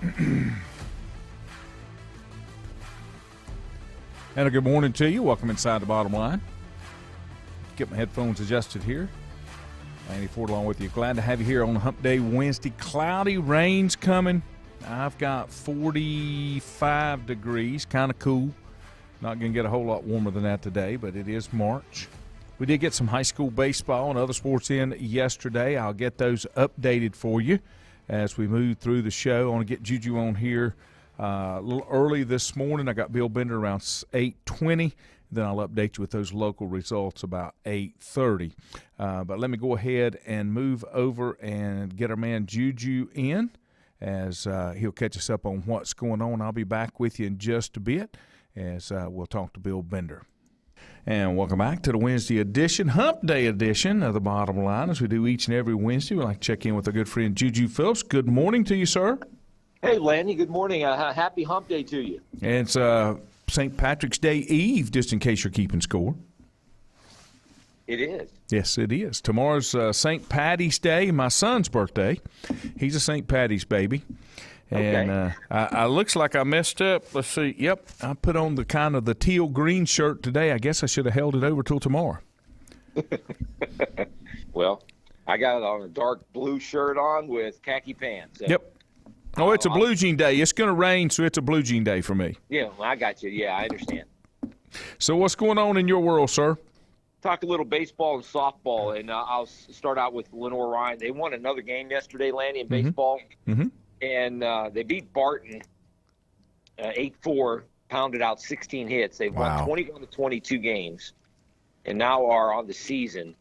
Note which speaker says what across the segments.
Speaker 1: And a good morning to you. Welcome inside the Bottom Line. Get my headphones adjusted here. Andy Ford along with you. Glad to have you here on Hump Day Wednesday. Cloudy, rain's coming. I've got 45 degrees, kind of cool. Not going to get a whole lot warmer than that today, but it is March. We did get some high school baseball and other sports in yesterday. I'll get those updated for you as we move through the show. I want to get Juju on here a little early this morning. I got Bill Bender around 8:20. Then I'll update you with those local results about 8:30. But let me go ahead and move over and get our man Juju in as he'll catch us up on what's going on. I'll be back with you in just a bit as we'll talk to Bill Bender. And welcome back to the Wednesday edition, Hump Day edition of the Bottom Line. As we do each and every Wednesday, we like to check in with our good friend Juju Phillips. Good morning to you, sir.
Speaker 2: Hey, Lanny. Good morning. Happy Hump Day to you.
Speaker 1: And it's St. Patrick's Day Eve, just in case you're keeping score.
Speaker 2: It is.
Speaker 1: Yes, it is. Tomorrow's St. Patty's Day, my son's birthday. He's a St. Patty's baby. And
Speaker 2: Okay.
Speaker 1: I looks like I messed up. Let's see. Yep, I put on the kind of the teal green shirt today. I guess I should have held it over till tomorrow.
Speaker 2: Well, I got on a dark blue shirt on with khaki pants.
Speaker 1: Yep. Oh, it's a blue jean day. It's going to rain, so it's a blue jean day for me.
Speaker 2: Yeah, I got you. Yeah, I understand.
Speaker 1: So what's going on in your world, sir?
Speaker 2: Talk a little baseball and softball, and I'll start out with Lenore Ryan. They won another game yesterday, Lanny, in baseball, and they beat Barton 8-4, pounded out 16 hits. They've won 21 to 22 games, and now are on the season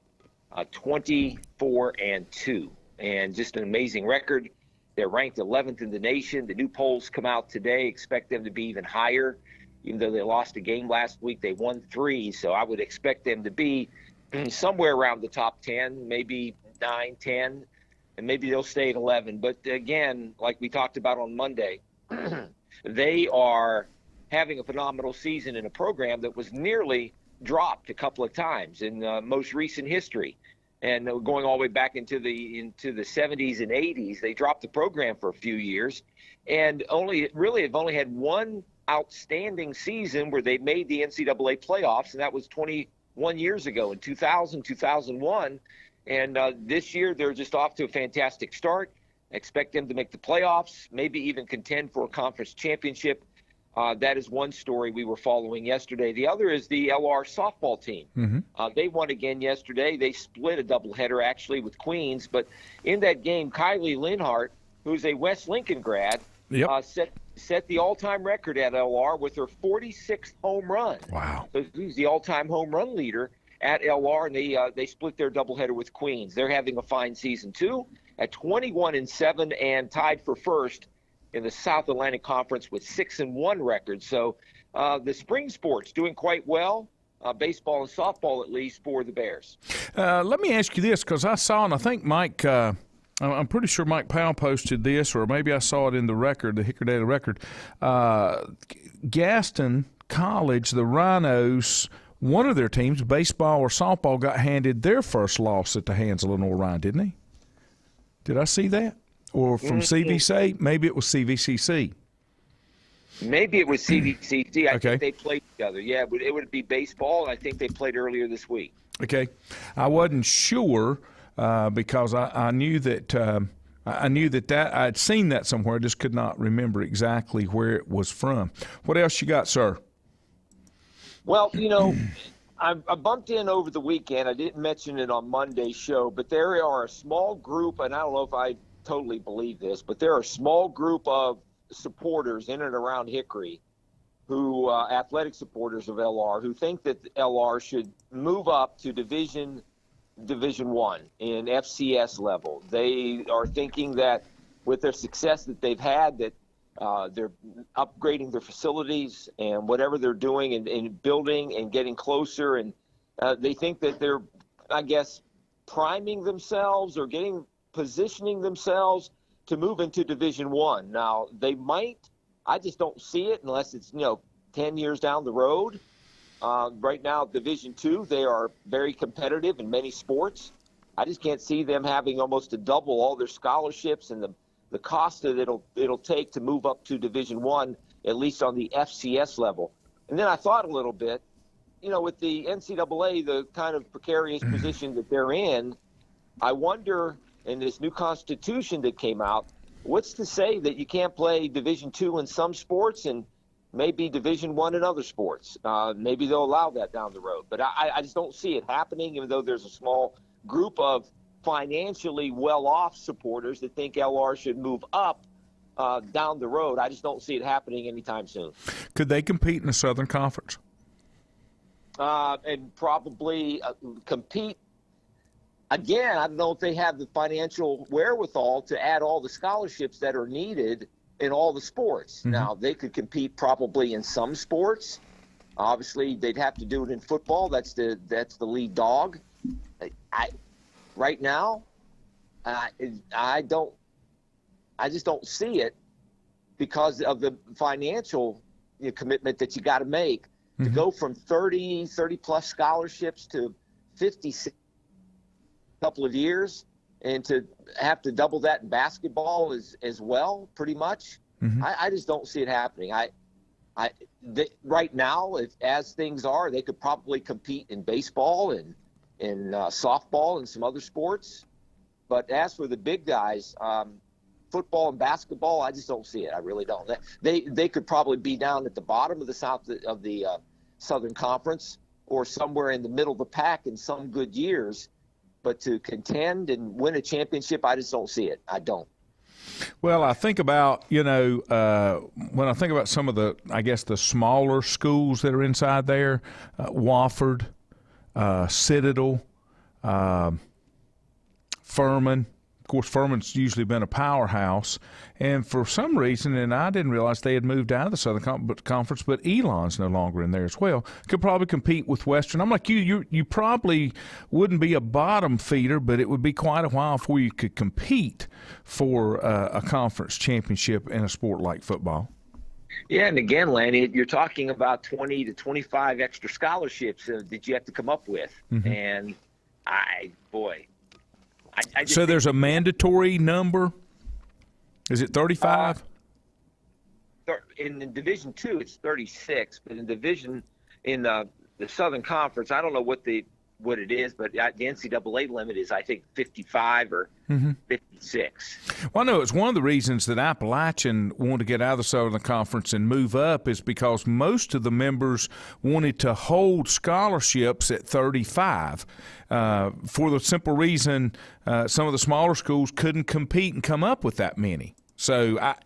Speaker 2: 24-2, and just an amazing record. They're ranked 11th in the nation. The new polls come out today. Expect them to be even higher. Even though they lost a game last week, they won 3. So I would expect them to be somewhere around the top 10, maybe 9, 10, and maybe they'll stay at 11. But again, like we talked about on Monday, they are having a phenomenal season in a program that was nearly dropped a couple of times in most recent history. And going all the way back into the 70s and 80s, they dropped the program for a few years, and have only had one outstanding season where they made the NCAA playoffs, and that was 21 years ago in 2000, 2001. And this year they're just off to a fantastic start. I expect them to make the playoffs, maybe even contend for a conference championship. That is one story we were following yesterday. The other is the LR softball team. They won again yesterday. They split a doubleheader, actually, with Queens. But in that game, Kylie Linhart, who's a West Lincoln grad, set the all-time record at LR with her 46th home run. Wow. So she's the all-time home run leader at LR, and they split their doubleheader with Queens. They're having a fine season, too, at 21-7 and tied for first in the South Atlantic Conference with 6-1 record. So the spring sports doing quite well, baseball and softball at least for the Bears.
Speaker 1: Let me ask you this, because I saw, and I think Mike, I'm pretty sure Mike Powell posted this, or maybe I saw it in the record, the Hickory Daily Record. Gaston College, the Rhinos, one of their teams, baseball or softball, got handed their first loss at the hands of Lenore Ryan, didn't he? Did I see that? Or from CVC? Maybe it was CVCC.
Speaker 2: Maybe it was CVCC. I
Speaker 1: Okay.
Speaker 2: think they played together. Yeah, it would be baseball, and I think they played earlier this week.
Speaker 1: Okay. I wasn't sure because I knew that I'd seen that somewhere. I just could not remember exactly where it was from. What else you got, sir?
Speaker 2: Well, I bumped in over the weekend. I didn't mention it on Monday's show, but there are a small group, and I don't know if I totally believe this, but there are a small group of supporters in and around Hickory who athletic supporters of LR who think that LR should move up to Division 1 in FCS level. They are thinking that with their success that they've had, that they're upgrading their facilities and whatever they're doing and building and getting closer, and they think that they're, I guess, priming themselves or positioning themselves to move into Division 1. Now, they might. I just don't see it unless it's 10 years down the road. Right now, Division 2, they are very competitive in many sports. I just can't see them having almost to double all their scholarships and the cost that it'll take to move up to Division I, at least on the FCS level. And then I thought a little bit, with the NCAA, the kind of precarious position that they're in, I wonder, in this new constitution that came out, what's to say that you can't play Division II in some sports and maybe Division I in other sports? Maybe they'll allow that down the road. But I just don't see it happening, even though there's a small group of financially well-off supporters that think LR should move up down the road. I just don't see it happening anytime soon.
Speaker 1: Could they compete in the Southern Conference?
Speaker 2: And probably compete. Again, I don't know if they have the financial wherewithal to add all the scholarships that are needed in all the sports. Mm-hmm. Now, they could compete probably in some sports. Obviously, they'd have to do it in football. That's the lead dog. Right now, I just don't see it because of the financial commitment that you got to make to go from 30 plus scholarships to 50 couple of years, and to have to double that in basketball as well, pretty much. Mm-hmm. I just don't see it happening. Right now, as things are, they could probably compete in baseball and in softball and some other sports. But as for the big guys, football and basketball, I just don't see it. I really don't. They could probably be down at the bottom of the Southern Conference, or somewhere in the middle of the pack in some good years. But to contend and win a championship, I just don't see it. I don't.
Speaker 1: Well, I think about, when I think about some of the smaller schools that are inside there, Wofford, Citadel, Furman. Of course, Furman's usually been a powerhouse. And for some reason, and I didn't realize they had moved out of the Southern Conference, but Elon's no longer in there as well. Could probably compete with Western. I'm like you probably wouldn't be a bottom feeder, but it would be quite a while before you could compete for a conference championship in a sport like football.
Speaker 2: Yeah, and again, Lanny, you're talking about 20 to 25 extra scholarships that you have to come up with. Mm-hmm. And I
Speaker 1: so there's a mandatory number? Is it 35?
Speaker 2: In Division II, it's 36, but in the Southern Conference, I don't know what it is, but the NCAA limit is, I think, 55 or 56.
Speaker 1: Well, I know it's one of the reasons that Appalachian wanted to get out of the Southern Conference and move up is because most of the members wanted to hold scholarships at 35 for the simple reason some of the smaller schools couldn't compete and come up with that many. So, I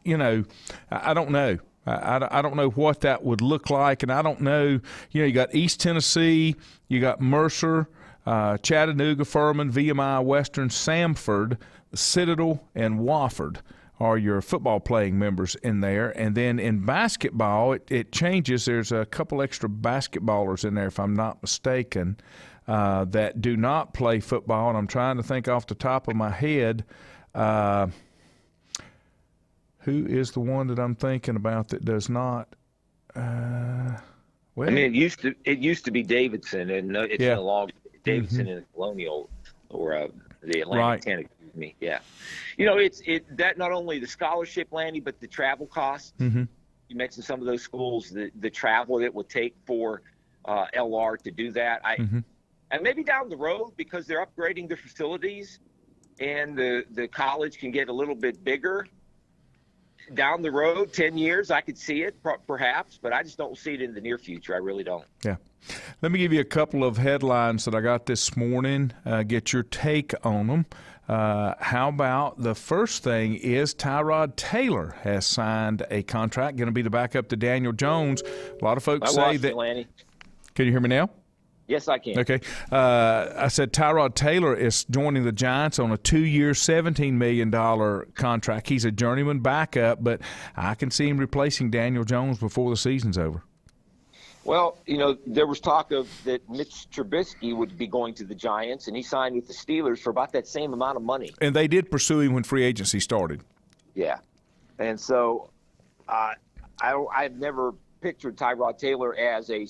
Speaker 1: don't know. I don't know what that would look like, and I don't know. You got East Tennessee, you got Mercer, Chattanooga, Furman, VMI, Western, Samford, Citadel, and Wofford are your football playing members in there. And then in basketball, it changes. There's a couple extra basketballers in there, if I'm not mistaken, that do not play football. And I'm trying to think off the top of my head who is the one that I'm thinking about that does not?
Speaker 2: Well, I mean, it used to be Davidson, and it's been a long Davidson and Colonial, or the Atlantic 10. Excuse me. Yeah, it's that not only the scholarship, Lanny, but the travel costs. Mm-hmm. You mentioned some of those schools, the travel that it would take for LR to do that. And maybe down the road, because they're upgrading their facilities, and the college can get a little bit bigger. Down the road, 10 years, I could see it perhaps, but I just don't see it in the near future. I really don't.
Speaker 1: Yeah. Let me give you a couple of headlines that I got this morning, get your take on them. How about the first thing is Tyrod Taylor has signed a contract, going to be the backup to Daniel Jones. A lot of folks say that.
Speaker 2: Lanny.
Speaker 1: Can you hear me now?
Speaker 2: Yes, I can.
Speaker 1: Okay. I said Tyrod Taylor is joining the Giants on a 2-year, $17 million contract. He's a journeyman backup, but I can see him replacing Daniel Jones before the season's over.
Speaker 2: Well, there was talk of that Mitch Trubisky would be going to the Giants, and he signed with the Steelers for about that same amount of money.
Speaker 1: And they did pursue him when free agency started.
Speaker 2: Yeah. And so I've never pictured Tyrod Taylor as a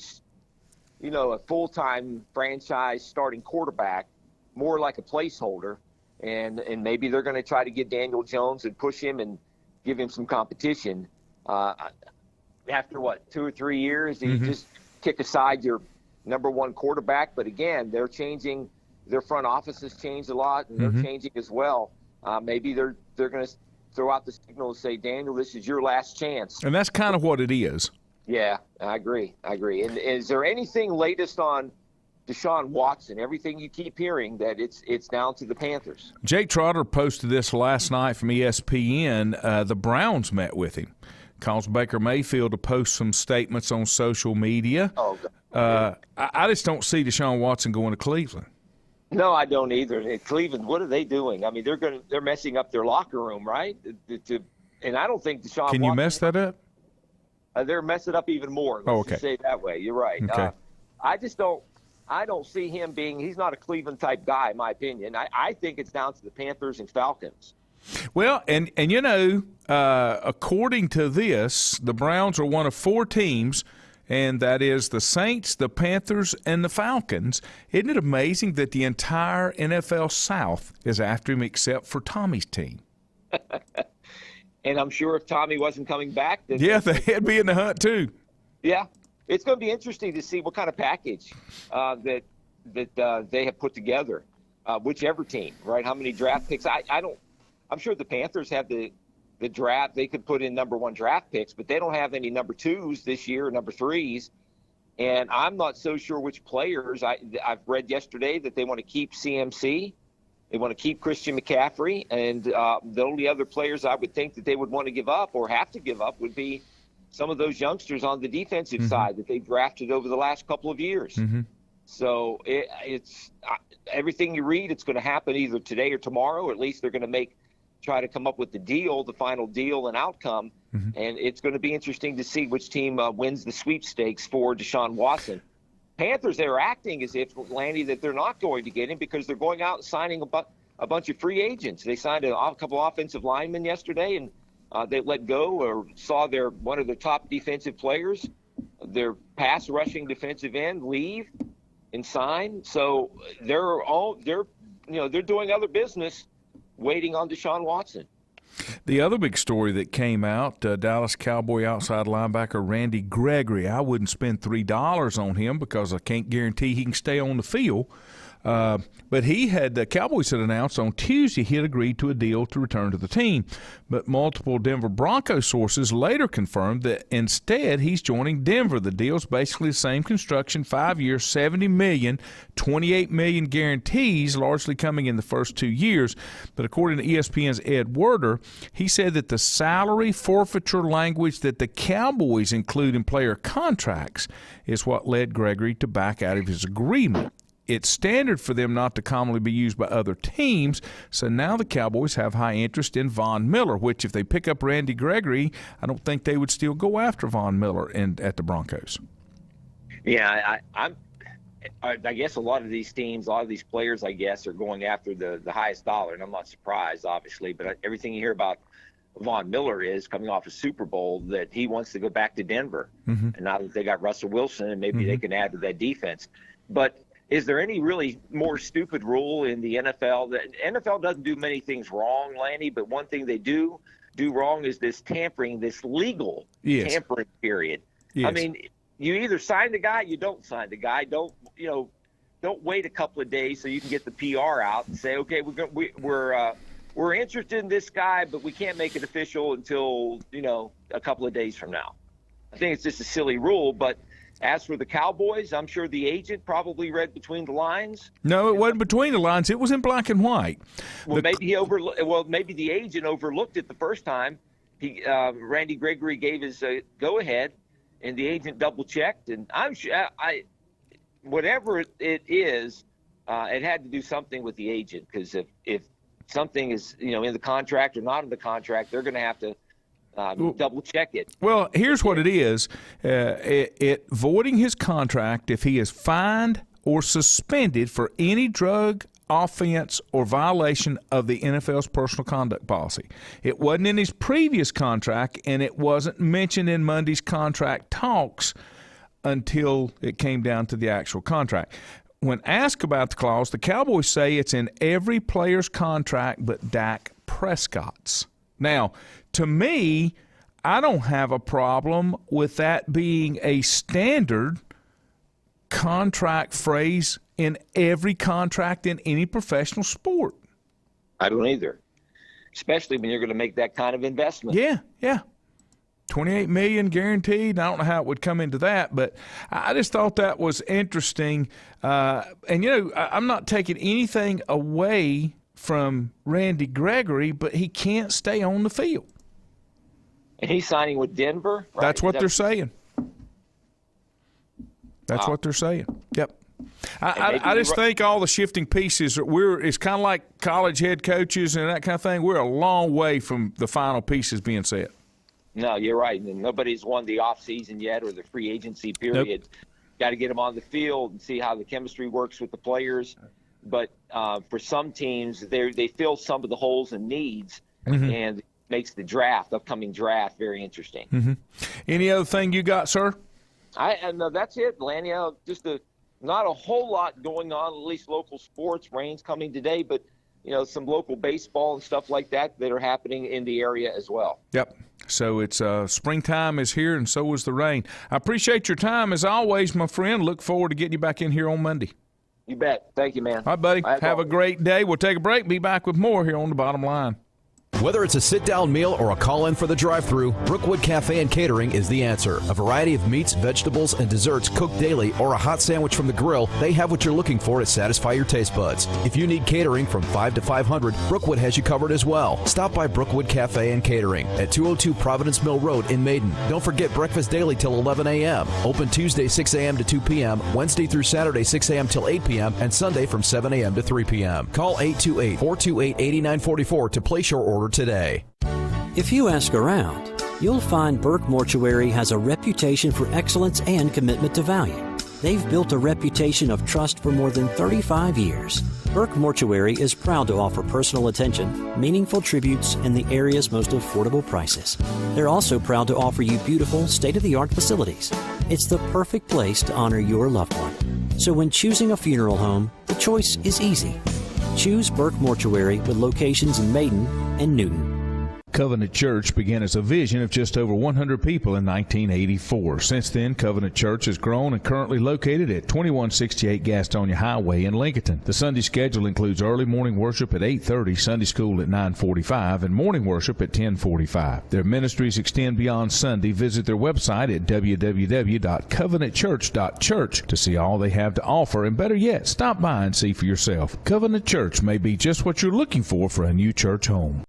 Speaker 2: full-time franchise starting quarterback, more like a placeholder. and maybe they're going to try to get Daniel Jones and push him and give him some competition. After 2 or 3 years, you just kick aside your number one quarterback. But again, they're changing. Their front office has changed a lot, and they're changing as well. Maybe they're going to throw out the signal and say, Daniel, this is your last chance.
Speaker 1: And that's kind of what it is.
Speaker 2: Yeah, I agree. And is there anything latest on Deshaun Watson? Everything you keep hearing that it's down to the Panthers.
Speaker 1: Jake Trotter posted this last night from ESPN. The Browns met with him. Caused Baker Mayfield to post some statements on social media.
Speaker 2: Oh, God.
Speaker 1: I just don't see Deshaun Watson going to Cleveland.
Speaker 2: No, I don't either. Cleveland, what are they doing? I mean, they're messing up their locker room, right? And I don't think Deshaun.
Speaker 1: Can you mess that up?
Speaker 2: They're messing up even more. Let's just say it that way. You're right.
Speaker 1: Okay.
Speaker 2: I don't see him being. He's not a Cleveland type guy, in my opinion. I think it's down to the Panthers and Falcons.
Speaker 1: Well, and according to this, the Browns are one of 4 teams, and that is the Saints, the Panthers, and the Falcons. Isn't it amazing that the entire NFL South is after him except for Tommy's team?
Speaker 2: And I'm sure if Tommy wasn't coming back, then
Speaker 1: they'd be in the hunt too. Yeah,
Speaker 2: it's going to be interesting to see what kind of package that they have put together. Whichever team, right? How many draft picks? I'm sure the Panthers have the draft. They could put in number 1 draft picks, but they don't have any number 2s this year, or number 3s. And I'm not so sure which players. I've read yesterday that they want to keep CMC. They want to keep Christian McCaffrey. And the only other players I would think that they would want to give up or have to give up would be some of those youngsters on the defensive side that they drafted over the last couple of years. So it's everything you read, it's going to happen either today or tomorrow, or at least they're going to try to come up with the final deal and outcome. And it's going to be interesting to see which team wins the sweepstakes for Deshaun Watson. Panthers, they're acting as if, Lanny, that they're not going to get him because they're going out and signing a bunch of free agents. They signed a couple offensive linemen yesterday, and they let go or saw one of their top defensive players, their pass rushing defensive end, leave and sign. So they're doing other business waiting on Deshaun Watson.
Speaker 1: The other big story that came out, Dallas Cowboy outside linebacker Randy Gregory. I wouldn't spend $3 on him because I can't guarantee he can stay on the field. But the Cowboys had announced on Tuesday he had agreed to a deal to return to the team. But multiple Denver Broncos sources later confirmed that instead he's joining Denver. The deal's basically the same construction, 5 years, $70 million, $28 million guarantees, largely coming in the first 2 years. But according to ESPN's Ed Werder, he said that the salary forfeiture language that the Cowboys include in player contracts is what led Gregory to back out of his agreement. It's standard for them not to commonly be used by other teams, so now the Cowboys have high interest in Von Miller, which if they pick up Randy Gregory, I don't think they would still go after Von Miller at the Broncos.
Speaker 2: Yeah, I guess a lot of these teams, a lot of these players, I guess, are going after the highest dollar, and I'm not surprised, obviously, but everything you hear about Von Miller is coming off a Super Bowl that he wants to go back to Denver. And now that they got Russell Wilson, and maybe they can add to that defense. But is there any really more stupid rule in the NFL? The NFL doesn't do many things wrong, Lanny, but one thing they do wrong is this tampering, this legal tampering period. Yes. I mean, you either sign the guy, you don't sign the guy. Don't wait a couple of days so you can get the PR out and say, okay, we're interested in this guy, but we can't make it official until a couple of days from now. I think it's just a silly rule, but as for the Cowboys, I'm sure the agent probably read between the lines.
Speaker 1: No, it wasn't between the lines. It was in black and white.
Speaker 2: Well, maybe the agent overlooked it the first time. Randy Gregory gave his go-ahead, and the agent double-checked. And I'm sure, whatever it is, it had to do something with the agent, because if something is in the contract or not in the contract, they're going to have to double check it.
Speaker 1: Well, here's what it is. It voiding his contract if he is fined or suspended for any drug offense or violation of the NFL's personal conduct policy. It wasn't in his previous contract, and it wasn't mentioned in Monday's contract talks until it came down to the actual contract. when asked about the clause, the Cowboys say it's in every player's contract but Dak Prescott's. Now, to me, I don't have a problem with that being a standard contract phrase in every contract in any professional sport.
Speaker 2: I don't either, especially when you're going to make that kind of investment.
Speaker 1: Yeah. $28 million guaranteed. I don't know how it would come into that, but I just thought that was interesting. And, I'm not taking anything away from Randy Gregory, but he can't stay on the field.
Speaker 2: And he's signing with Denver? Right?
Speaker 1: That's what they're saying. That's what they're saying. Yep. I just think all the shifting pieces, it's kind of like college head coaches and that kind of thing. We're a long way from the final pieces being set.
Speaker 2: No, you're right. And nobody's won the offseason yet or the free agency period. Nope. Got to get them on the field and see how the chemistry works with the players. But for some teams, they fill some of the holes and needs, and it makes the upcoming draft, very interesting.
Speaker 1: Any other thing you got, sir?
Speaker 2: No, that's it, Lanny. Just not a whole lot going on, at least local sports. Rain's coming today, but some local baseball and stuff like that are happening in the area as well.
Speaker 1: Yep. So it's springtime is here, and so is the rain. I appreciate your time as always, my friend. Look forward to getting you back in here on Monday.
Speaker 2: You bet. Thank you, man.
Speaker 1: All right, buddy. Have a great day. We'll take a break. Be back with more here on The Bottom Line.
Speaker 3: Whether it's a sit-down meal or a call-in for the drive-thru, Brookwood Cafe and Catering is the answer. A variety of meats, vegetables, and desserts cooked daily, or a hot sandwich from the grill, they have what you're looking for to satisfy your taste buds. If you need catering from 5 to 500, Brookwood has you covered as well. Stop by Brookwood Cafe and Catering at 202 Providence Mill Road in Maiden. Don't forget breakfast daily till 11 a.m. Open Tuesday 6 a.m. to 2 p.m., Wednesday through Saturday 6 a.m. till 8 p.m., and Sunday from 7 a.m. to 3 p.m. Call 828-428-8944 to place your order today.
Speaker 4: If you ask around, you'll find Burke Mortuary has a reputation for excellence and commitment to value. They've built a reputation of trust for more than 35 years. Burke Mortuary is proud to offer personal attention, meaningful tributes, and the area's most affordable prices. They're also proud to offer you beautiful, state-of-the-art facilities. It's the perfect place to honor your loved one. So when choosing a funeral home, the choice is easy. Choose Burke Mortuary with locations in Maiden and Newton.
Speaker 1: Covenant Church began as a vision of just over 100 people in 1984. Since then, Covenant Church has grown and currently located at 2168 Gastonia Highway in Lincoln. The Sunday schedule includes early morning worship at 8:30, Sunday school at 9:45, and morning worship at 10:45. Their ministries extend beyond Sunday. Visit their website at www.covenantchurch.church to see all they have to offer, and better yet, stop by and see for yourself. Covenant Church may be just what you're looking for a new church home.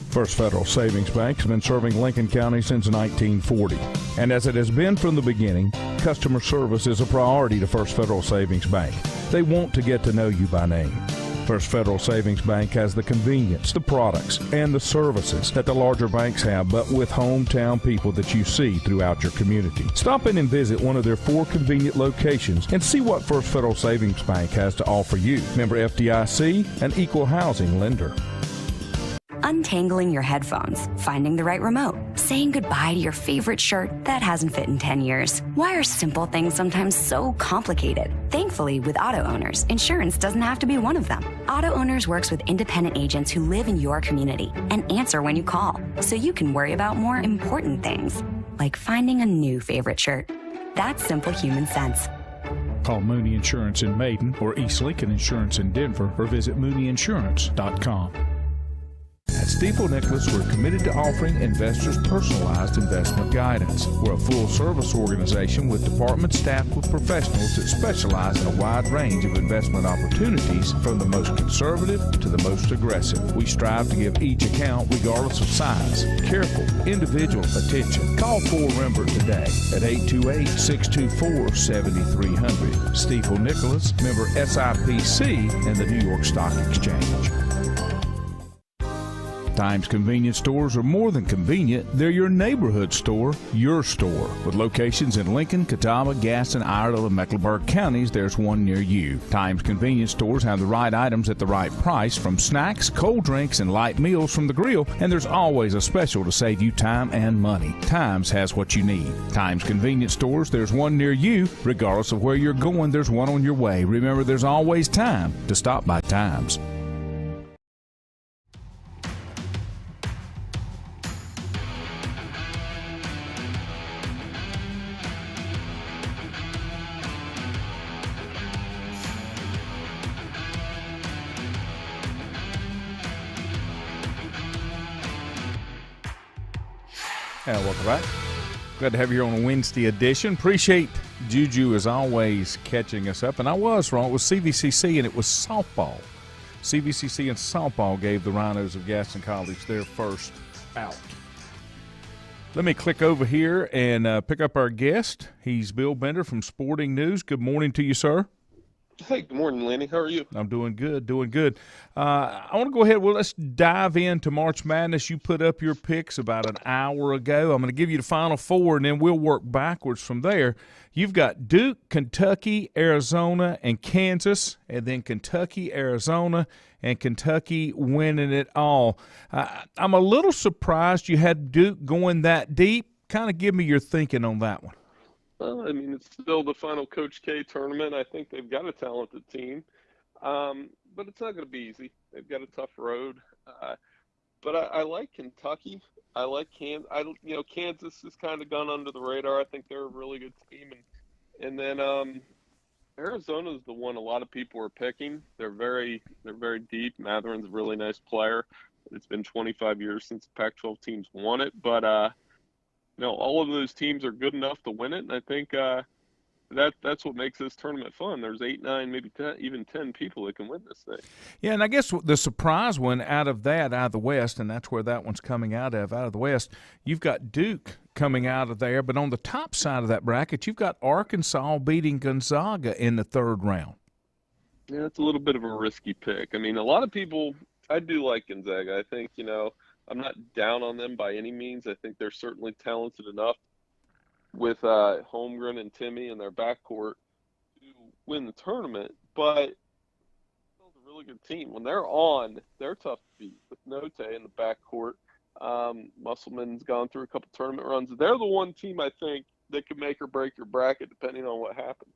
Speaker 1: First Federal Savings Bank has been serving Lincoln County since 1940. And as it has been from the beginning, customer service is a priority to First Federal Savings Bank. They want to get to know you by name. First Federal Savings Bank has the convenience, the products, and the services that the larger banks have, but with hometown people that you see throughout your community. Stop in and visit one of their 4 convenient locations and see what First Federal Savings Bank has to offer you. Member FDIC, an equal housing lender.
Speaker 5: Untangling your headphones, finding the right remote, saying goodbye to your favorite shirt that hasn't fit in 10 years. Why are simple things sometimes so complicated? Thankfully, with Auto Owners, insurance doesn't have to be one of them. Auto Owners works with independent agents who live in your community and answer when you call, so you can worry about more important things, like finding a new favorite shirt. That's simple human sense.
Speaker 1: Call Mooney Insurance in Maiden or East Lincoln Insurance in Denver, or visit MooneyInsurance.com. At Stifel Nicholas, we're committed to offering investors personalized investment guidance. We're a full-service organization with departments staffed with professionals that specialize in a wide range of investment opportunities, from the most conservative to the most aggressive. We strive to give each account, regardless of size, careful, individual attention. Call Fort Rembert today at 828-624-7300. Stifel Nicholas, member SIPC and the New York Stock Exchange. Times Convenience Stores are more than convenient. They're your neighborhood store, your store. With locations in Lincoln, Catawba, Gaston, Iredell, and Mecklenburg counties, there's one near you. Times Convenience Stores have the right items at the right price, from snacks, cold drinks, and light meals from the grill, and there's always a special to save you time and money. Times has what you need. Times Convenience Stores, there's one near you. Regardless of where you're going, there's one on your way. Remember, there's always time to stop by Times. And welcome back. Glad to have you here on a Wednesday edition. Appreciate Juju, as always, catching us up. And I was wrong. It was CVCC, and it was softball. CVCC and softball gave the Rhinos of Gaston College their first out. Let me click over here and pick up our guest. He's Bill Bender from Sporting News. Good morning to you, sir.
Speaker 6: Hey, good morning, Lenny. How are you?
Speaker 1: I'm doing good, doing good. I want to go ahead. Well, let's dive into March Madness. You put up your picks about an hour ago. I'm going to give you the Final Four, and then we'll work backwards from there. You've got Duke, Kentucky, Arizona, and Kansas, and then Kentucky, Arizona, and Kentucky winning it all. I'm a little surprised you had Duke going that deep. Kind of give me your thinking on that one.
Speaker 6: Well, I mean, it's still the final Coach K tournament. I think they've got a talented team, but it's not going to be easy. They've got a tough road. But I like Kentucky. I like Kansas. Kansas has kind of gone under the radar. I think they're a really good team, and then Arizona is the one a lot of people are picking. They're very deep. Matherin's a really nice player. It's been 25 years since the Pac-12 teams won it, but all of those teams are good enough to win it, and I think that's what makes this tournament fun. There's 8, 9, maybe 10, even 10 people that can win this thing.
Speaker 1: Yeah, and I guess the surprise one out of the West, and that's where that one's coming out of the West, you've got Duke coming out of there, but on the top side of that bracket, you've got Arkansas beating Gonzaga in the third round.
Speaker 6: Yeah, it's a little bit of a risky pick. I mean, a lot of people – I do like Gonzaga. I think, I'm not down on them by any means. I think they're certainly talented enough with Holmgren and Timmy in their backcourt to win the tournament. But it's a really good team. When they're on, they're tough to beat with Note in the backcourt. Musselman's gone through a couple tournament runs. They're the one team, I think, that could make or break your bracket depending on what happens.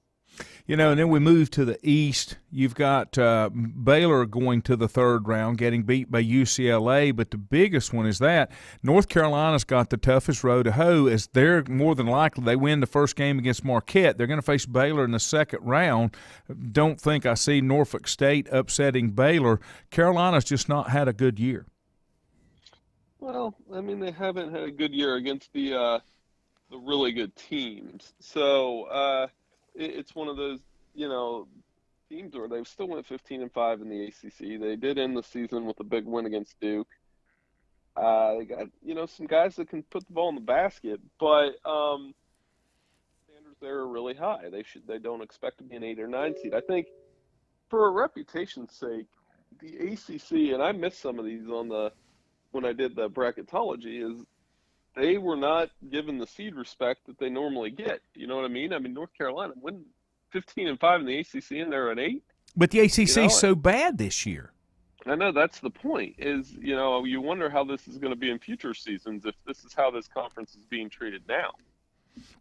Speaker 1: And then we move to the East. You've got Baylor going to the third round, getting beat by UCLA. But the biggest one is that North Carolina's got the toughest road to hoe, as they're more than likely they win the first game against Marquette. They're going to face Baylor in the second round. Don't think I see Norfolk State upsetting Baylor. Carolina's just not had a good year.
Speaker 6: Well, I mean, they haven't had a good year against the really good teams. So it's one of those, teams where they still went 15-5 in the ACC. They did end the season with a big win against Duke. They got, some guys that can put the ball in the basket, but standards there are really high. They don't expect to be an 8 or 9 seed. I think for a reputation's sake, the ACC, and I missed some of these when I did the bracketology, is they were not given the seed respect that they normally get. You know what I mean? I mean, North Carolina win 15-5 in the ACC, and they're an 8.
Speaker 1: But the ACC is so bad this year.
Speaker 6: I know that's the point. Is you wonder how this is going to be in future seasons if this is how this conference is being treated now.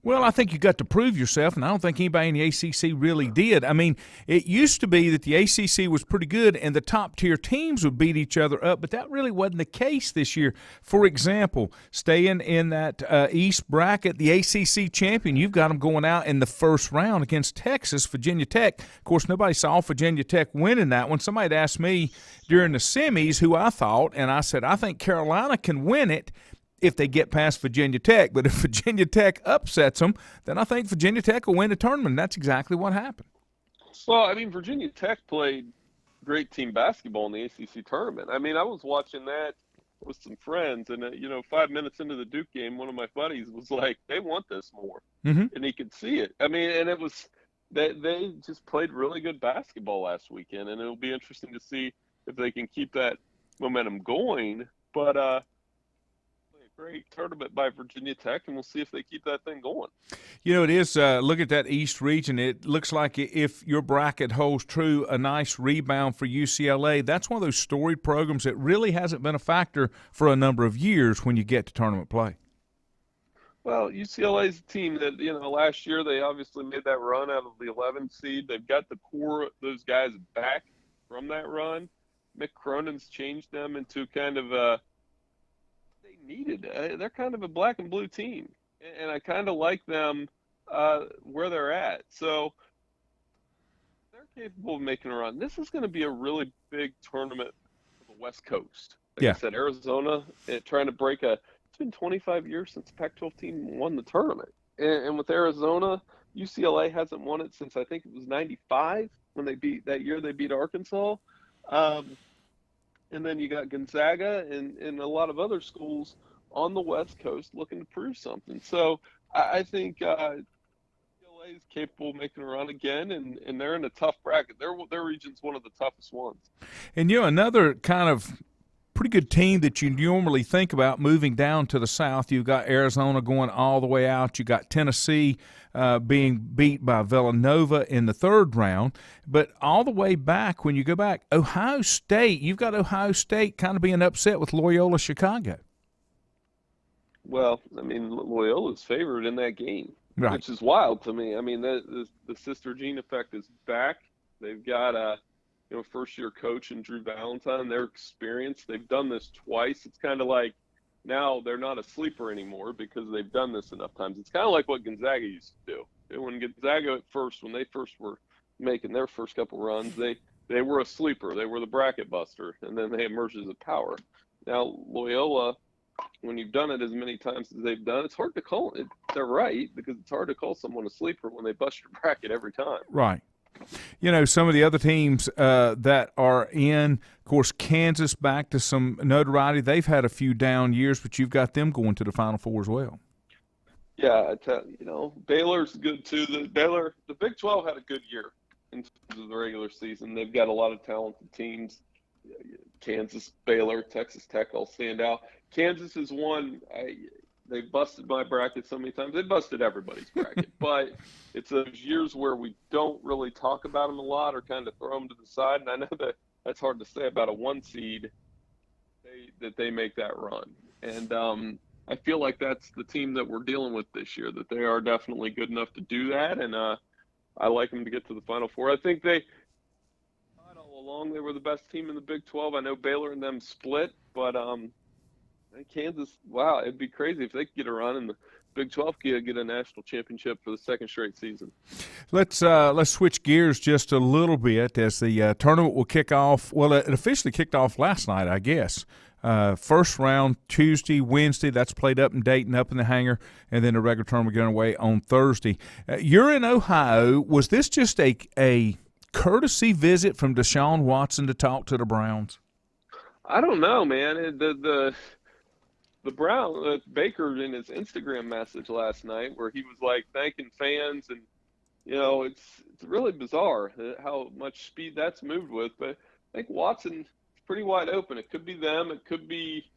Speaker 1: Well, I think you got to prove yourself, and I don't think anybody in the ACC really did. I mean, it used to be that the ACC was pretty good and the top-tier teams would beat each other up, but that really wasn't the case this year. For example, staying in that East bracket, the ACC champion, you've got them going out in the first round against Texas, Virginia Tech. Of course, nobody saw Virginia Tech winning that one. Somebody had asked me during the semis who I thought, and I said, I think Carolina can win it if they get past Virginia Tech. But if Virginia Tech upsets them, then I think Virginia Tech will win the tournament. That's exactly what happened.
Speaker 6: Well, I mean, Virginia Tech played great team basketball in the ACC tournament. I mean, I was watching that with some friends, and 5 minutes into the Duke game, one of my buddies was like, they want this more.
Speaker 1: Mm-hmm.
Speaker 6: And he could see it. I mean, and it was they just played really good basketball last weekend, and it'll be interesting to see if they can keep that momentum going. But a great tournament by Virginia Tech, and we'll see if they keep that thing going.
Speaker 1: It is. Look at that East region. It looks like if your bracket holds true, a nice rebound for UCLA. That's one of those storied programs that really hasn't been a factor for a number of years when you get to tournament play.
Speaker 6: Well, UCLA's a team that, last year they obviously made that run out of the 11th seed. They've got the core of those guys back from that run. Mick Cronin's changed them into kind of they needed. They're kind of a black and blue team, and I kind of like them where they're at. So they're capable of making a run. This is going to be a really big tournament for the West Coast. Like I said, Arizona trying to break it's been 25 years since the Pac-12 team won the tournament. And with Arizona, UCLA hasn't won it since I think it was 95 when they beat Arkansas. And then you got Gonzaga and a lot of other schools on the West Coast looking to prove something. So I think UCLA is capable of making a run again, and they're in a tough bracket. Their region's one of the toughest ones. And
Speaker 1: another kind of pretty good team that you normally think about moving down to the south. You've got Arizona going all the way out. You got Tennessee being beat by Villanova in the third round. But all the way back, when you go back, Ohio State, you've got Ohio State kind of being upset with Loyola Chicago.
Speaker 6: Well, Loyola's favored in that game,
Speaker 1: right,
Speaker 6: which is wild to me. The Sister Jean effect is back. They've got first-year coach and Drew Valentine, their experience. They've done this twice. It's kind of like now they're not a sleeper anymore because they've done this enough times. It's kind of like what Gonzaga used to do. When Gonzaga when they first were making their first couple runs, they were a sleeper. They were the bracket buster, and then they emerged as a power. Now, Loyola, when you've done it as many times as they've done, it's hard to call it. They're right, because it's hard to call someone a sleeper when they bust your bracket every time.
Speaker 1: Right. Some of the other teams that are in, of course, Kansas back to some notoriety. They've had a few down years, but you've got them going to the Final Four as well.
Speaker 6: Yeah, Baylor's good too. The Big 12 had a good year in terms of the regular season. They've got a lot of talented teams. Kansas, Baylor, Texas Tech all stand out. Kansas is one. They busted my bracket so many times. They busted everybody's bracket. But it's those years where we don't really talk about them a lot or kind of throw them to the side. And I know that's hard to say about a 1 seed that they make that run. And I feel like that's the team that we're dealing with this year, that they are definitely good enough to do that. And I like them to get to the Final Four. I think all along they were the best team in the Big 12. I know Baylor and them split, but Kansas, wow, it'd be crazy if they could get a run in the Big 12, get a national championship for the second straight season.
Speaker 1: Let's switch gears just a little bit as the tournament will kick off. Well, it officially kicked off last night, I guess. First round Tuesday, Wednesday. That's played up in Dayton, up in the hangar, and then the regular tournament getting away on Thursday. You're in Ohio. Was this just a courtesy visit from Deshaun Watson to talk to the Browns?
Speaker 6: I don't know, man. The Brown Baker in his Instagram message last night, where he was like thanking fans, and it's really bizarre how much speed that's moved with. But I think Watson is pretty wide open. It could be them. It could be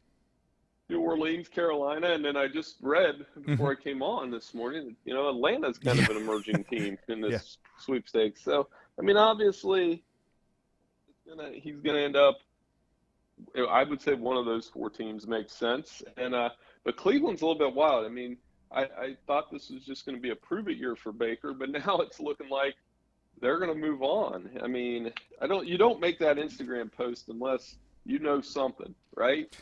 Speaker 6: New Orleans, Carolina, and then I just read before I came on this morning, Atlanta's kind of an emerging team in this sweepstakes. So obviously, he's gonna end up. I would say one of those 4 teams makes sense. And but Cleveland's a little bit wild. I thought this was just going to be a prove-it year for Baker, but now it's looking like they're going to move on. You don't make that Instagram post unless you know something, right?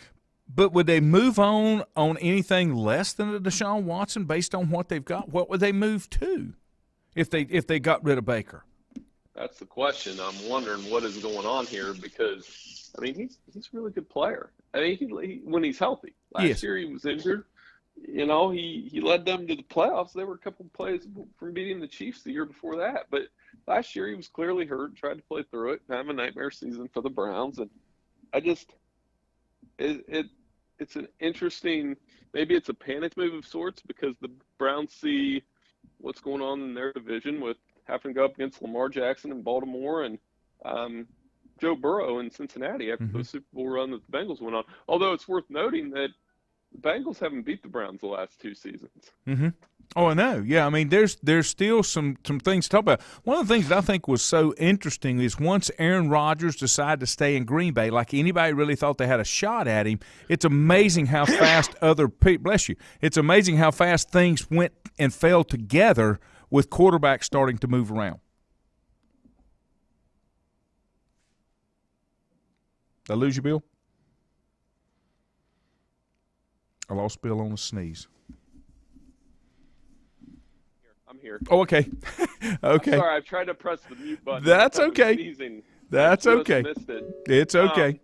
Speaker 1: But would they move on anything less than a Deshaun Watson based on what they've got? What would they move to if they got rid of Baker?
Speaker 6: That's the question. I'm wondering what is going on here because – he's a really good player. He when he's healthy. Last year he was injured. He led them to the playoffs. They were a couple of plays from beating the Chiefs the year before that. But last year he was clearly hurt, tried to play through it, have a nightmare season for the Browns. And it's an interesting – maybe it's a panic move of sorts because the Browns see what's going on in their division with having to go up against Lamar Jackson in Baltimore and Joe Burrow in Cincinnati after the Super Bowl run that the Bengals went on. Although it's worth noting that the Bengals haven't beat the Browns the last 2 seasons.
Speaker 1: Oh, I know. Yeah, I mean, there's still some things to talk about. One of the things that I think was so interesting is once Aaron Rodgers decided to stay in Green Bay, like anybody really thought they had a shot at him, it's amazing how fast it's amazing how fast things went and fell together with quarterbacks starting to move around. Did I lose you, Bill? I lost Bill on a sneeze.
Speaker 6: I'm here.
Speaker 1: Oh, okay. Okay.
Speaker 6: I'm sorry, I've tried to press the mute button.
Speaker 1: That's okay. That's okay.
Speaker 6: Missed it.
Speaker 1: It's okay.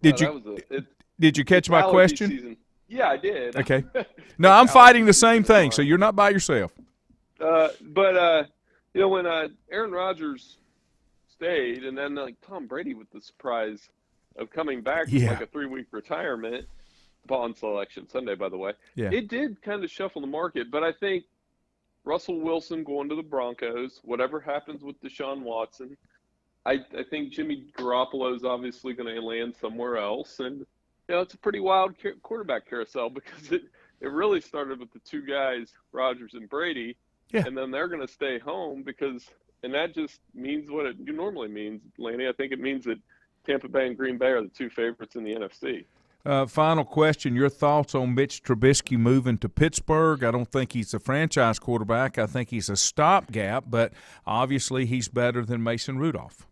Speaker 1: Did you catch my question?
Speaker 6: Season. Yeah, I did.
Speaker 1: Okay. No, I'm fighting the same thing, so you're not by yourself.
Speaker 6: But when Aaron Rodgers stayed, and then Tom Brady with the surprise of coming back from like a 3-week retirement, Bond selection Sunday, by the way. Yeah. It did kind of shuffle the market, but I think Russell Wilson going to the Broncos, whatever happens with Deshaun Watson, I think Jimmy Garoppolo is obviously going to land somewhere else, and it's a pretty wild quarterback carousel because it really started with the 2 guys, Rodgers and Brady, and then they're going to stay home and that just means what it normally means, Lanny. I think it means that Tampa Bay and Green Bay are the 2 favorites in the NFC.
Speaker 1: Final question, your thoughts on Mitch Trubisky moving to Pittsburgh? I don't think he's a franchise quarterback. I think he's a stopgap, but obviously he's better than Mason Rudolph.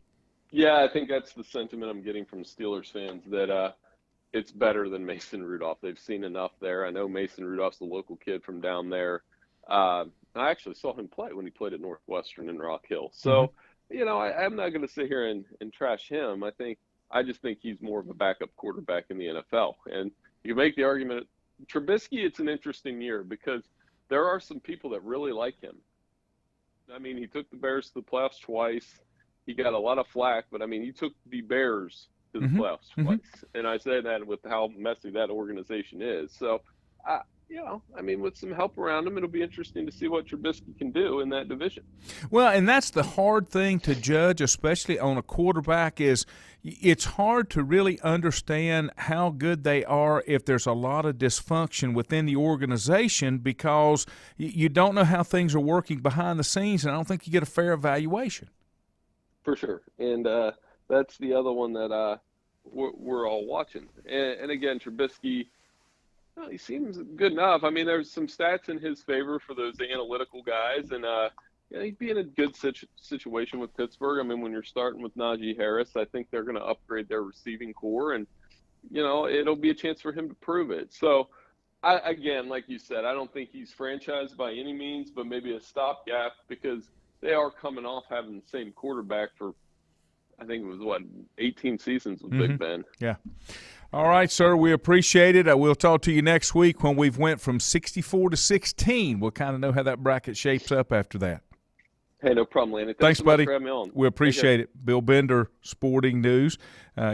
Speaker 6: Yeah, I think that's the sentiment I'm getting from Steelers fans, that it's better than Mason Rudolph. They've seen enough there. I know Mason Rudolph's the local kid from down there. I actually saw him play when he played at Northwestern in Rock Hill. So, I'm not going to sit here and trash him. I just think he's more of a backup quarterback in the NFL. And you make the argument, Trubisky, it's an interesting year because there are some people that really like him. I mean, he took the Bears to the playoffs twice. He got a lot of flack, but, he took the Bears to the playoffs twice. And I say that with how messy that organization is. So, with some help around him, it'll be interesting to see what Trubisky can do in that division.
Speaker 1: Well, and that's the hard thing to judge, especially on a quarterback, is it's hard to really understand how good they are if there's a lot of dysfunction within the organization because you don't know how things are working behind the scenes, and I don't think you get a fair evaluation.
Speaker 6: For sure. And that's the other one that we're all watching. And again, Trubisky, he seems good enough. There's some stats in his favor for those analytical guys, and he'd be in a good situation with Pittsburgh. When you're starting with Najee Harris, I think they're going to upgrade their receiving core, and it'll be a chance for him to prove it. So, again, like you said, I don't think he's franchised by any means, but maybe a stopgap because they are coming off having the same quarterback for, I think it was 18 seasons with Big Ben.
Speaker 1: Yeah. All right, sir, we appreciate it. We'll talk to you next week when we've went from 64 to 16. We'll kind of know how that bracket shapes up after that.
Speaker 6: Hey, no problem, Lanny.
Speaker 1: Thanks
Speaker 6: so
Speaker 1: buddy.
Speaker 6: Much for having me on.
Speaker 1: We appreciate it. Bill Bender, Sporting News,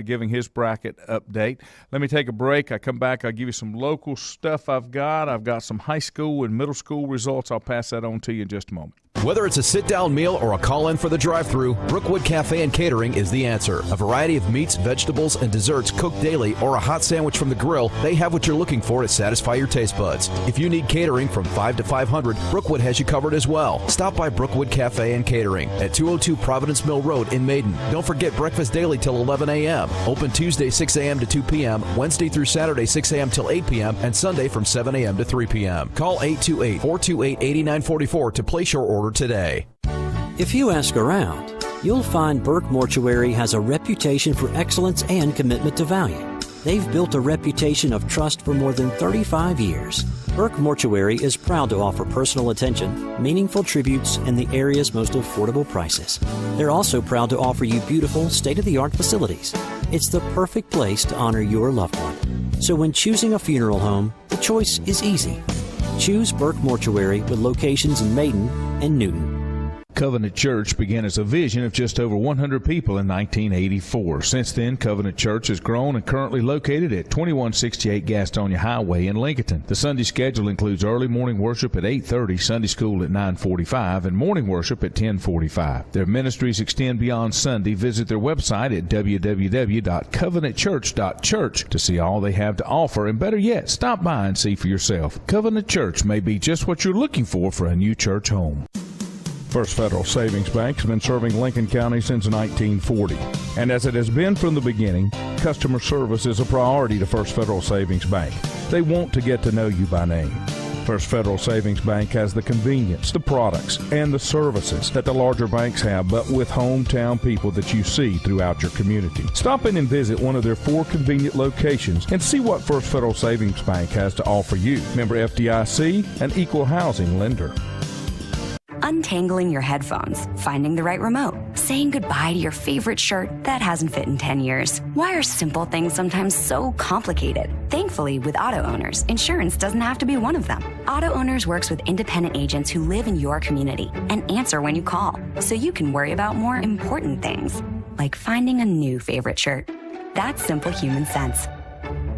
Speaker 1: giving his bracket update. Let me take a break. I come back. I'll give you some local stuff I've got. I've got some high school and middle school results. I'll pass that on to you in just a moment.
Speaker 3: Whether it's a sit-down meal or a call-in for the drive-thru, Brookwood Cafe and Catering is the answer. A variety of meats, vegetables, and desserts cooked daily or a hot sandwich from the grill, they have what you're looking for to satisfy your taste buds. If you need catering from 5 to 500, Brookwood has you covered as well. Stop by Brookwood Cafe and Catering at 202 Providence Mill Road in Maiden. Don't forget breakfast daily till 11 a.m. Open Tuesday 6 a.m. to 2 p.m., Wednesday through Saturday 6 a.m. till 8 p.m., and Sunday from 7 a.m. to 3 p.m. Call 828-428-8944 to place your order today.
Speaker 4: If you ask around, you'll find Burke Mortuary has a reputation for excellence and commitment to value. They've built a reputation of trust for more than 35 years. Burke Mortuary is proud to offer personal attention, meaningful tributes, and the area's most affordable prices. They're also proud to offer you beautiful, state-of-the-art facilities. It's the perfect place to honor your loved one. So when choosing a funeral home, the choice is easy. Choose Burke Mortuary with locations in Maiden and Newton.
Speaker 1: Covenant Church began as a vision of just over 100 people in 1984. Since then, Covenant Church has grown and currently located at 2168 Gastonia Highway in Lincoln. The Sunday schedule includes early morning worship at 8:30, Sunday school at 9:45, and morning worship at 10:45. Their ministries extend beyond Sunday. Visit their website at www.covenantchurch.church to see all they have to offer, and better yet, stop by and see for yourself. Covenant Church may be just what you're looking for a new church home. First Federal Savings Bank has been serving Lincoln County since 1940. And as it has been from the beginning, customer service is a priority to First Federal Savings Bank. They want to get to know you by name. First Federal Savings Bank has the convenience, the products, and the services that the larger banks have, but with hometown people that you see throughout your community. Stop in and visit one of their 4 convenient locations and see what First Federal Savings Bank has to offer you. Member FDIC, an equal housing lender.
Speaker 5: Untangling your headphones, finding the right remote, saying goodbye to your favorite shirt that hasn't fit in 10 years. Why are simple things sometimes so complicated? Thankfully, with auto owners, insurance doesn't have to be one of them. Auto Owners works with independent agents who live in your community and answer when you call, so you can worry about more important things, like finding a new favorite shirt. That's simple human sense.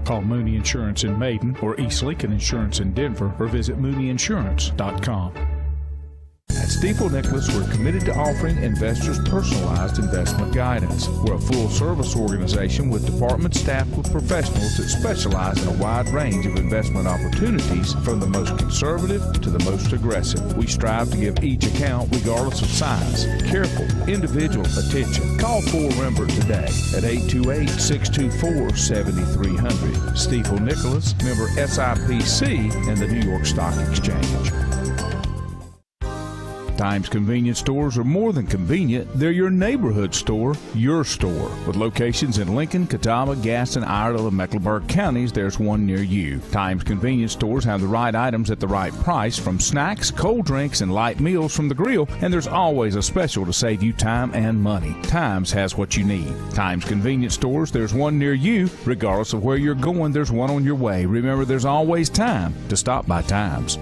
Speaker 1: Call Mooney Insurance in Maiden or East Lincoln Insurance in Denver, or visit mooneyinsurance.com. At Stifel Nicholas, we're committed to offering investors personalized investment guidance. We're a full-service organization with department staffed with professionals that specialize in a wide range of investment opportunities, from the most conservative to the most aggressive. We strive to give each account, regardless of size, careful, individual attention. Call 4Rembert today at 828-624-7300. Stifel Nicholas, member SIPC and the New York Stock Exchange. Times convenience stores are more than convenient. They're your neighborhood store, your store. With locations in Lincoln, Catawba, Gaston, Iredell, and Mecklenburg counties, there's one near you. Times convenience stores have the right items at the right price, from snacks, cold drinks, and light meals from the grill, and there's always a special to save you time and money. Times has what you need. Times convenience stores, there's one near you. Regardless of where you're going, there's one on your way. Remember, there's always time to stop by Times.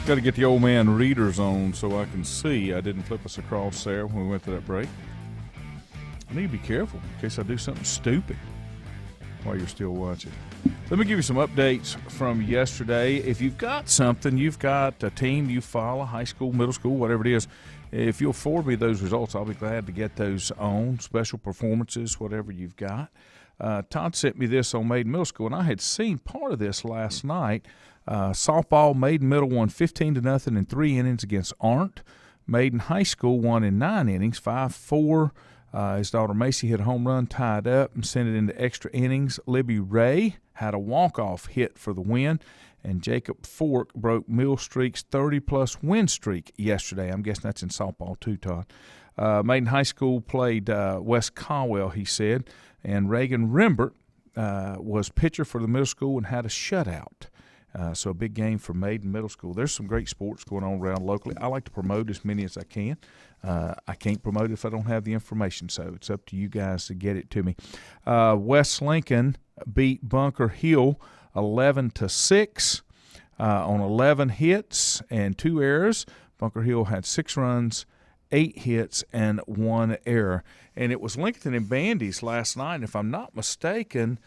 Speaker 1: Got to get the old man readers on so I can see. I didn't flip us across there when we went to that break. I need to be careful in case I do something stupid while you're still watching. Let me give you some updates from yesterday. If you've got something, you've got a team you follow, high school, middle school, whatever it is, if you'll forward me those results, I'll be glad to get those on. Special performances, whatever you've got. Todd sent me this on Maiden Middle School, and I had seen part of this last night. Softball, Maiden Middle won 15-0 in 3 innings against Arndt. Maiden High School won in 9 innings, 5-4. His daughter Macy hit a home run, tied up, and sent it into extra innings. Libby Ray had a walk-off hit for the win, and Jacob Fork broke Mill Streak's 30-plus win streak yesterday. I'm guessing that's in softball too, Todd. Maiden High School played West Caldwell, he said, and Reagan Rembert was pitcher for the middle school and had a shutout. So a big game for Maiden Middle School. There's some great sports going on around locally. I like to promote as many as I can. I can't promote it if I don't have the information, so it's up to you guys to get it to me. West Lincoln beat Bunker Hill 11-6 on 11 hits and 2 errors. Bunker Hill had 6 runs, 8 hits, and 1 error. And it was Lincoln and Bandy's last night, if I'm not mistaken.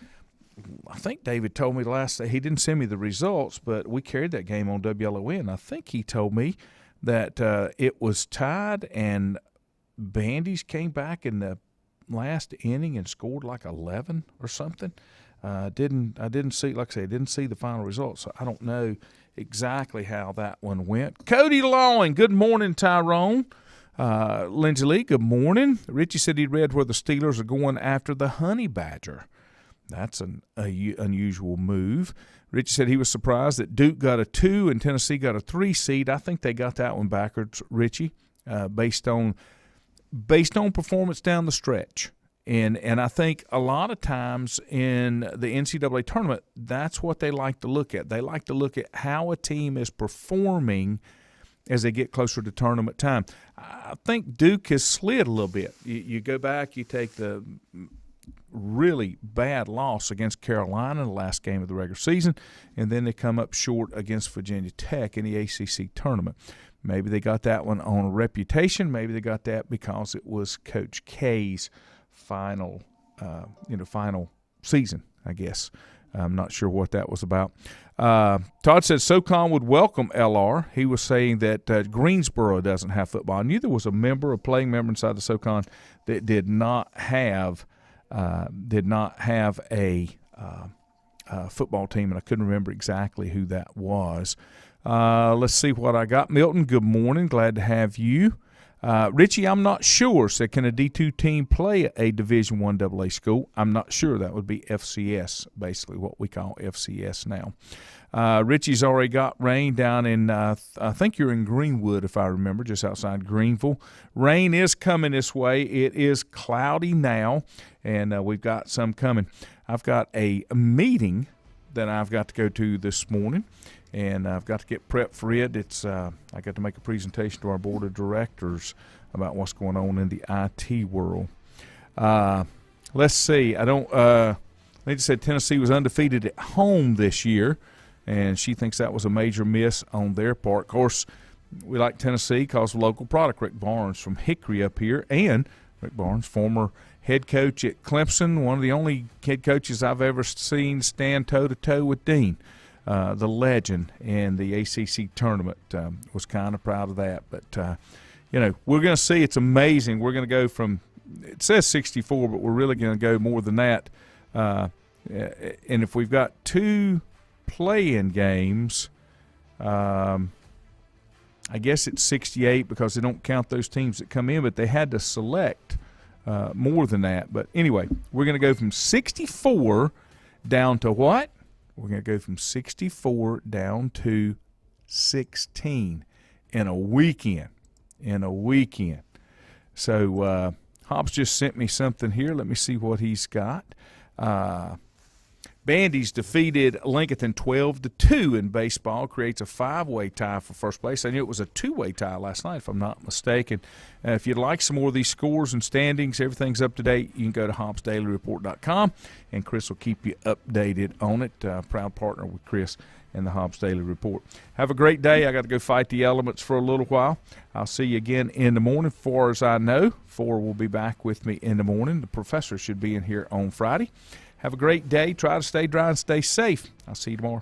Speaker 1: I think David told me last day, he didn't send me the results, but we carried that game on WLON. I think he told me that it was tied, and Bandy's came back in the last inning and scored like 11 or something. I didn't see, like I said, I didn't see the final results, so I don't know exactly how that one went. Cody Lawing, good morning, Tyrone. Lindsay Lee, good morning. Richie said he read where the Steelers are going after the Honey Badger. That's an unusual move. Richie said he was surprised that Duke got a 2 and Tennessee got a 3 seed. I think they got that one backwards, Richie, based on performance down the stretch. And I think a lot of times in the NCAA tournament, that's what they like to look at. They like to look at how a team is performing as they get closer to tournament time. I think Duke has slid a little bit. You go back, you take the really bad loss against Carolina in the last game of the regular season, and then they come up short against Virginia Tech in the ACC tournament. Maybe they got that one on a reputation. Maybe they got that because it was Coach K's final season, I guess. I'm not sure what that was about. Todd said SoCon would welcome LR. He was saying that Greensboro doesn't have football. I knew there was a playing member inside the SoCon that did not have a football team, and I couldn't remember exactly who that was. Let's see what I got. Milton, good morning. Glad to have you. Richie, I'm not sure. So can a D2 team play a Division I AA school? I'm not sure. That would be FCS, basically what we call FCS now. Richie's already got rain down in, I think you're in Greenwood, if I remember, just outside Greenville. Rain is coming this way. It is cloudy now, and we've got some coming. I've got a meeting that I've got to go to this morning, and I've got to get prepped for it. I got to make a presentation to our board of directors about what's going on in the IT world. Let's see. Lady said Tennessee was undefeated at home this year, and she thinks that was a major miss on their part. Of course, we like Tennessee because of local product. Rick Barnes from Hickory up here, and Rick Barnes, former head coach at Clemson, one of the only head coaches I've ever seen stand toe-to-toe with Dean. The legend in the ACC tournament. Was kind of proud of that. But, we're going to see. It's amazing. We're going to go from – it says 64, but we're really going to go more than that. And if we've got 2 play-in games, I guess it's 68 because they don't count those teams that come in, but they had to select more than that. But anyway, we're going to go from 64 down to what? We're going to go from 64 down to 16 in a weekend. So Hobbs just sent me something here. Let me see what he's got. Bandy's defeated Lincoln 12-2 in baseball, creates a 5-way tie for first place. I knew it was a 2-way tie last night, if I'm not mistaken. If you'd like some more of these scores and standings, everything's up to date. You can go to HobbsDailyReport.com, and Chris will keep you updated on it. Proud partner with Chris and the Hobbs Daily Report. Have a great day. I got to go fight the elements for a little while. I'll see you again in the morning. Far as I know, 4 will be back with me in the morning. The professor should be in here on Friday. Have a great day. Try to stay dry and stay safe. I'll see you tomorrow.